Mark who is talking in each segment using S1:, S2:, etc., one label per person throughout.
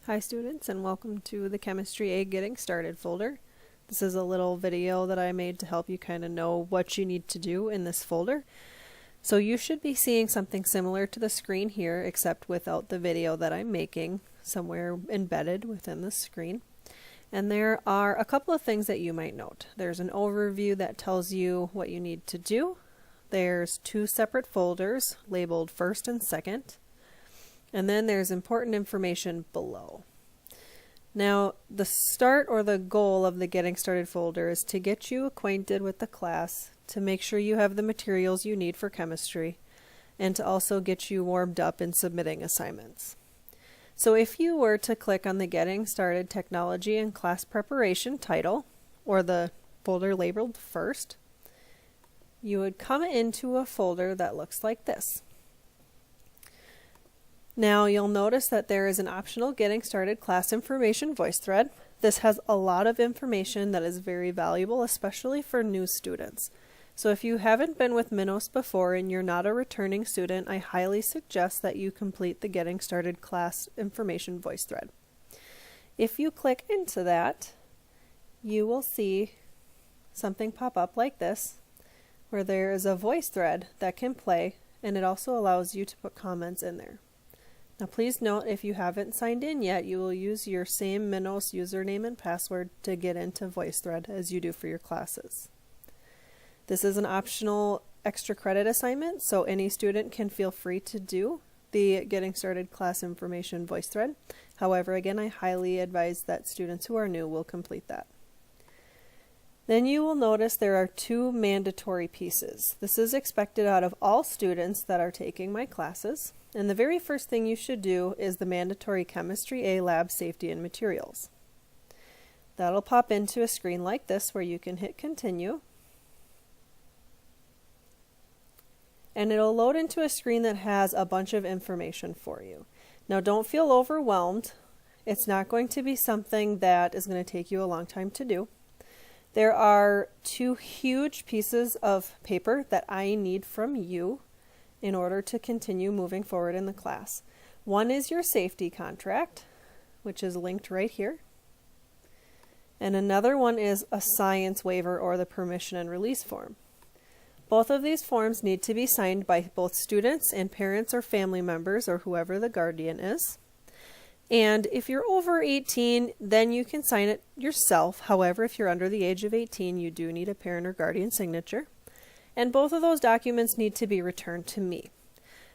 S1: Hi students, and welcome to the Chemistry A Getting Started folder. This is a little video that I made to help you kind of know what you need to do in this folder. So you should be seeing something similar to the screen here, except without the video that I'm making somewhere embedded within the screen. And there are a couple of things that you might note. There's an overview that tells you what you need to do. There's two separate folders labeled first and second. And then there's important information below. Now, the start or the goal of the Getting Started folder is to get you acquainted with the class, to make sure you have the materials you need for chemistry, and to also get you warmed up in submitting assignments. So if you were to click on the Getting Started Technology and Class Preparation title, or the folder labeled first, you would come into a folder that looks like this. Now you'll notice that there is an optional Getting Started Class Information voice thread. This has a lot of information that is very valuable, especially for new students. So if you haven't been with Minos before and you're not a returning student, I highly suggest that you complete the Getting Started Class Information voice thread. If you click into that, you will see something pop up like this, where there is a voice thread that can play, and it also allows you to put comments in there. Now please note, if you haven't signed in yet, you will use your same Minos username and password to get into VoiceThread as you do for your classes. This is an optional extra credit assignment, so any student can feel free to do the Getting Started Class Information VoiceThread. However, again, I highly advise that students who are new will complete that. Then you will notice there are two mandatory pieces. This is expected out of all students that are taking my classes. And the very first thing you should do is the mandatory Chemistry A Lab Safety and Materials. That'll pop into a screen like this where you can hit continue. And it'll load into a screen that has a bunch of information for you. Now don't feel overwhelmed. It's not going to be something that is going to take you a long time to do. There are two huge pieces of paper that I need from you in order to continue moving forward in the class. One is your safety contract, which is linked right here. And another one is a science waiver, or the permission and release form. Both of these forms need to be signed by both students and parents or family members, or whoever the guardian is. And if you're over 18, then you can sign it yourself. However, if you're under the age of 18, you do need a parent or guardian signature. And both of those documents need to be returned to me.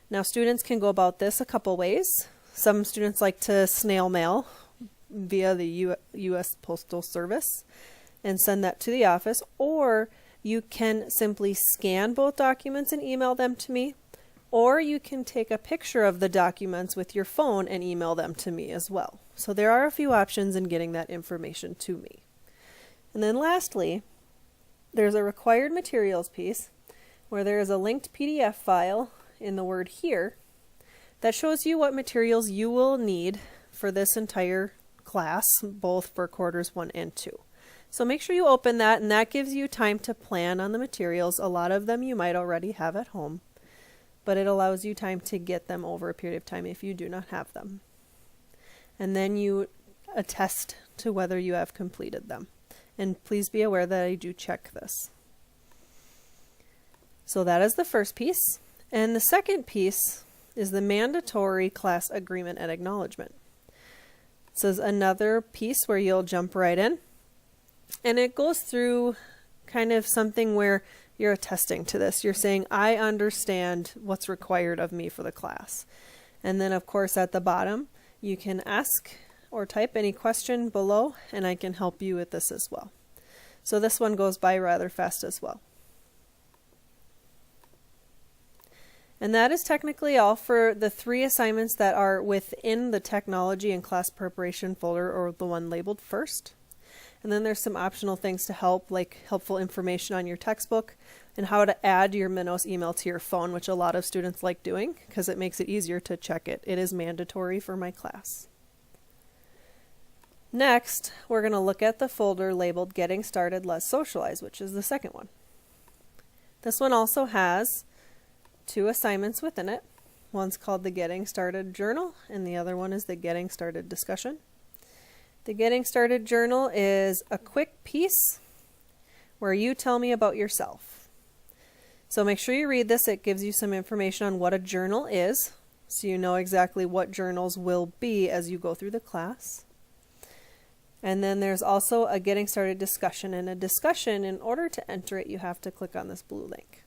S1: Now, students can go about this a couple ways. Some students like to snail mail via the U.S. Postal Service and send that to the office, or you can simply scan both documents and email them to me, or you can take a picture of the documents with your phone and email them to me as well. So there are a few options in getting that information to me. And then lastly, there's a required materials piece where there is a linked PDF file in the word here that shows you what materials you will need for this entire class, both for quarters 1 and 2. So make sure you open that, and that gives you time to plan on the materials. A lot of them you might already have at home, but it allows you time to get them over a period of time if you do not have them. And then you attest to whether you have completed them. And please be aware that I do check this. So that is the first piece. And the second piece is the mandatory class agreement and acknowledgement. This is another piece where you'll jump right in. And it goes through kind of something where you're attesting to this. You're saying, I understand what's required of me for the class. And then, of course, at the bottom, you can ask or type any question below, and I can help you with this as well. So this one goes by rather fast as well. And that is technically all for the 3 assignments that are within the Technology and Class Preparation folder, or the one labeled first. And then there's some optional things to help, like helpful information on your textbook and how to add your Minos email to your phone, which a lot of students like doing because it makes it easier to check it. It is mandatory for my class. Next, we're going to look at the folder labeled Getting Started, Let's Socialize, which is the second one. This one also has 2 assignments within it. One's called the Getting Started Journal, and the other one is the Getting Started Discussion. The Getting Started Journal is a quick piece where you tell me about yourself. So make sure you read this. It gives you some information on what a journal is, so you know exactly what journals will be as you go through the class. And then there's also a Getting Started Discussion. And a discussion, in order to enter it, you have to click on this blue link.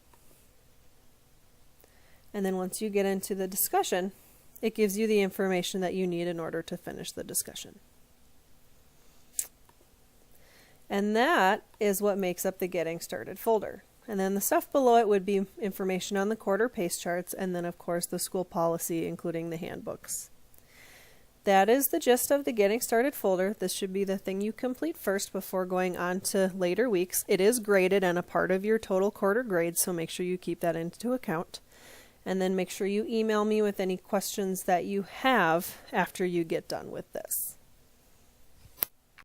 S1: And then once you get into the discussion, it gives you the information that you need in order to finish the discussion. And that is what makes up the Getting Started folder. And then the stuff below it would be information on the quarter pace charts, and then of course the school policy, including the handbooks. That is the gist of the Getting Started folder. This should be the thing you complete first before going on to later weeks. It is graded and a part of your total quarter grade, so make sure you keep that into account. And then make sure you email me with any questions that you have after you get done with this.